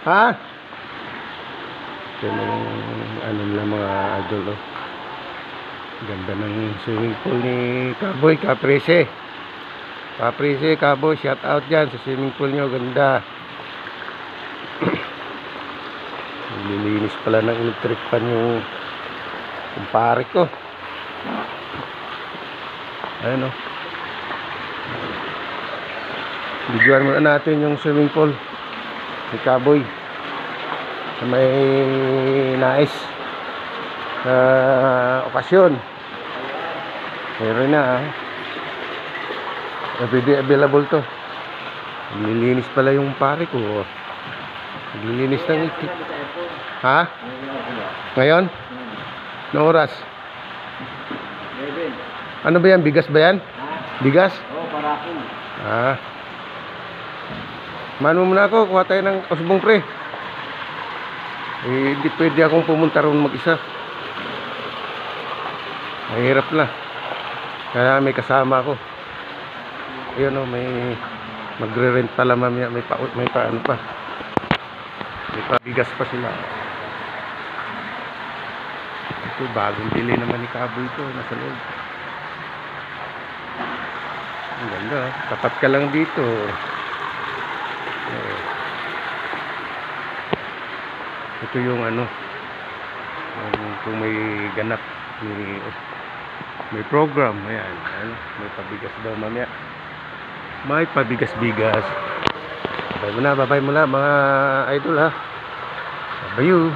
Ha? Ito na yung ano nila mga idol, oh. Ganda ng swimming pool ni Kaboy, Caprese. Caprese, Kaboy, shout out dyan sa swimming pool nyo. Ganda. Nililinis pala ng electric pan yung kumpare ko. Ayun, oh. Bigyan muna natin yung swimming pool ni Kaboy na may nais okasyon. Meron na, ah. Everyday available to. Nililinis pala yung pare ko, oh. Nililinis ng itik. Ha? Ngayon? Anong oras? Ano ba yan? Bigas ba yan? Bigas? Oo, parakin. Ah. Mano muna ako, kuha tayo ng usbong, pre. Hindi pwede akong pumunta ron mag-isa. Mahirap na. Kaya may kasama ako. Ayun, oh, may magre-rent pala mamaya. May paano pa. May pabigas pa sila. Ito, bagong bili naman ni Kaboy ito. Nasa loob. Ang ganda, oh. Tapat ka lang dito. Ito yung ano, kung may ganap, may program, ayan, ano, may pabigas daw mamaya. May pabigas-bigas. Babay mo na mga idol, ha. Babayu.